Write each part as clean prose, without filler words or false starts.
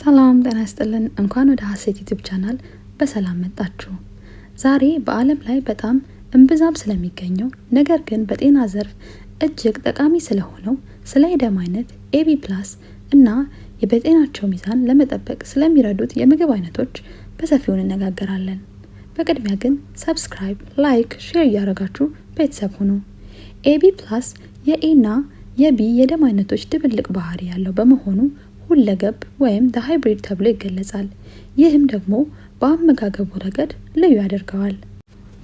ሰላም ጤና ይስጥልን። እንኳን ወደ ሀሴት ዩቲዩብ ቻናል በሰላም መጣችሁ። ዛሬ በዓለም ላይ በጣም እምብዛም ስለሚገኘው ነገር ግን በጤና ዘርፍ እጅግ ጠቃሚ ስለሆነው ስለ የደም አይነት AB+ እና የበጤናቸው ሚዛን ለመጠበቅ ስለሚረዱት የምግብ አይነቶች በሰፊው እንነጋገራለን። በቅድሚያ ግን ሰብስክራይብ፣ ላይክ፣ ሼር እያደረጋችሁ ቤተሰብ ሁኑ። AB+ የA እና የB የደም አይነቶች ድብልቅ ባህሪ ያለው በመሆኑ ሁለገብ ወይም the hybrid ተብሎ ይገለጻል። ይህም ደግሞ በአመጋገቡ ረገድ ልዩ ያደርገዋል።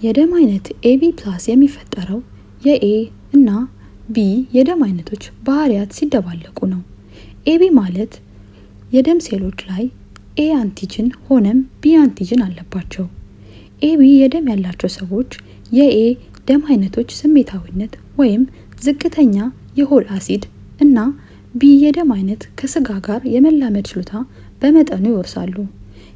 የደም አይነት AB+ የሚፈጠረው የA እና B የደም አይነቶች ባህሪያት ሲደባለቁ ነው። AB ማለት የደም ሴሎች ላይ A አንቲጅን ሆነም B አንቲጅን አለባቸው። AB የደም ያላቸው ሰዎች የA ደም አይነቶች ስሜታዊነት ወይም ዝቅተኛ የሆድ አሲድ እና B የደም አይነት ከስጋ ጋር የመላመድ ችሎታ በመጠኑ ይወርሳሉ።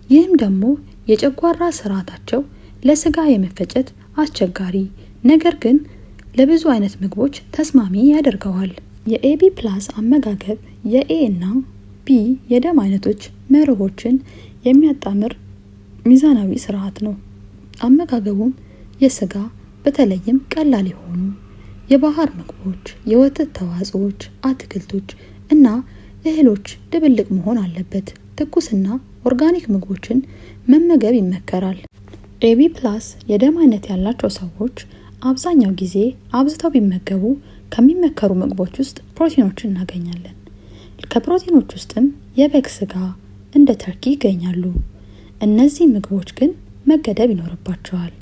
ይህም ደግሞ የጨጓራ ስርዓታቸው ለስጋ የመፈጨት አስቸጋሪ ነገር ግን ለብዙ አይነት ምግቦች ተስማሚ ያደርገዋል። የAB+ አመጋገብ የA እና B የደም አይነቶች መርሆችን የሚያጣምር ሚዛናዊ ስርዓት ነው። አመጋገቡም የስጋ በተለይም ቀላል የሆኑ የባህር ምግቦች፣ የወተት ተዋጽኦች፣ አትክልቶች እና እህሎች ድብልቅ መሆን አለበት። ትኩስና ኦርጋኒክ ምግቦችን መመገብ ይመከራል። AB+ የደም አይነት ያላቸው ሰዎች አብዛኛው ጊዜ አብዝተው ቢመገቡ ከሚመከሩ ምግቦች ውስጥ ፕሮቲኖችን እናገኛለን። ከፕሮቲኖች ውስጥም የበግ ስጋ እንደ ተርኪ ይገኛሉ። እነዚህ ምግቦች ግን መገደብ ይኖርባቸዋል።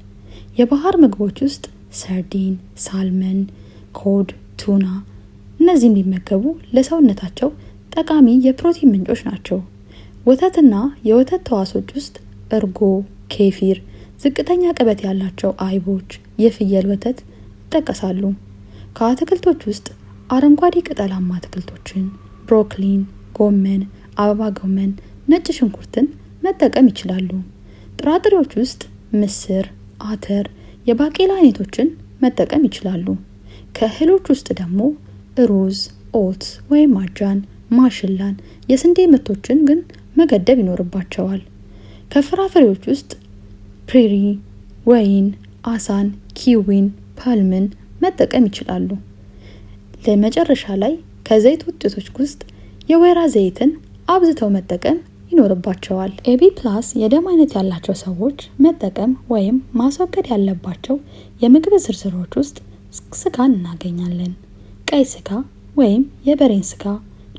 የባህር ምግቦች ውስጥ ሰርዲን፣ ሳልመን፣ ኮድ፣ ቱና እነዚህም ቢመገቡ ለሰውነታቸው ጠቃሚ የፕሮቲን ምንጮች ናቸው። ወተትና የወተት ተዋሶች ውስጥ እርጎ፣ ኬፊር፣ ዝቅተኛ ቅበት ያላቸው አይቦች፣ የፍየል ወተት ይጠቀሳሉ። ከአትክልቶች ውስጥ አረንጓዴ ቅጠላማ አትክልቶችን፣ ብሮኮሊን፣ ጎመን፣ አበባ ጎመን፣ ነጭ ሽንኩርትን መጠቀም ይችላሉ። ጥራጥሬዎች ውስጥ ምስር፣ አተር፣ የባቄላ አይነቶችን መጠቀም ይችላሉ። ከእህሎች ውስጥ ደግሞ ሩዝ፣ ኦት ወይም አጃን፣ ማሽላን፣ የስንዴ ምርቶችን ግን መገደብ ይኖርባቸዋል። ከፍራፍሬዎች ውስጥ ፕሪሪ፣ ወይን፣ አሳን፣ ኪዊን፣ ፓልምን መጠቀም ይችላሉ። ለመጨረሻ ላይ ከዘይት ውጤቶች ውስጥ የወይራ ዘይትን አብዝተው መጠቀም ይኖርባቸዋል። AB+ የደም አይነት ያላቸው ሰዎች መጠቀም ወይም ማስወገድ ያለባቸው የምግብ ዝርዝሮች ውስጥ ስጋን እናገኛለን። ቀይ ስጋ ወይም የበሬን ስጋ፣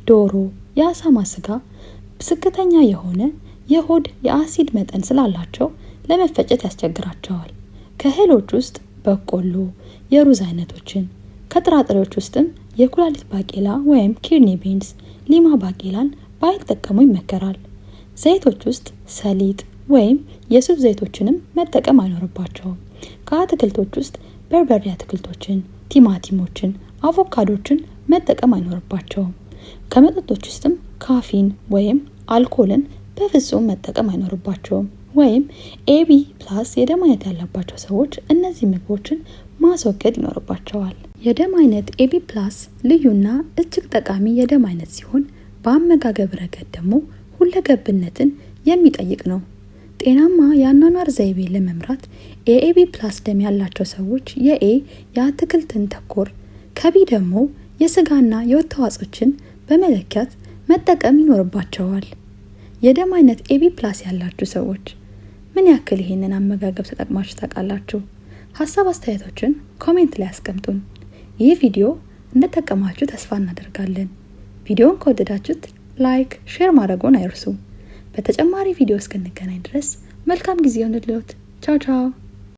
ዶሮ፣ የአሳማ ስጋ ዝቅተኛ የሆነ የሆድ የአሲድ መጠን ስላላቸው ለመፈጨት ያስቸግራቸዋል። ከእህሎች ውስጥ በቆሎ፣ የሩዝ አይነቶችን፣ ከጥራጥሬዎች ውስጥም የኩላሊት ባቄላ ወይም ኪድኒ ቢንስ፣ ሊማ ባቄላን ባይጠቀሙ ይመከራል። ዘይቶች ውስጥ ሰሊጥ ወይም የሱፍ ዘይቶችንም መጠቀም አይኖርባቸውም። ከአትክልቶች ውስጥ በርበሬ አትክልቶችን፣ ቲማቲሞችን፣ አቮካዶችን መጠቀም አይኖርባቸውም። ከመጠጦች ውስጥም ካፊን ወይም አልኮልን በፍጹም መጠቀም አይኖርባቸውም። ወይም AB+ የደም አይነት ያለባቸው ሰዎች እነዚህ ምግቦችን ማስወገድ ይኖርባቸዋል። የደም አይነት AB+ ልዩና እጅግ ጠቃሚ የደም አይነት ሲሆን በአመጋገብ ረገድ ደግሞ ሁለገብነትን የሚጠይቅ ነው። ጤናማ የአኗኗር ዘይቤ ለመምራት የAB+ ደም ያላቸው ሰዎች የA የአትክልትን ተኮር ከቢ ደግሞ የስጋና የወተት ተዋጽኦችን በመለካት መጠቀም ይኖርባቸዋል። የደም አይነት AB+ ያላችሁ ሰዎች ምን ያክል ይሄንን አመጋገብ ተጠቅማችሁ ታውቃላችሁ? ሀሳብ አስተያየቶችን ኮሜንት ላይ አስቀምጡን። ይህ ቪዲዮ እንደተጠቀማችሁ ተስፋ እናደርጋለን። ቪዲዮውን ከወደዳችሁት ላይክ፣ ሼር ማድረጉን አይርሱ። በተጨማሪ ቪዲዮ እስክንገናኝ ድረስ መልካም ጊዜ ይሁንልዎት። ቻው ቻው።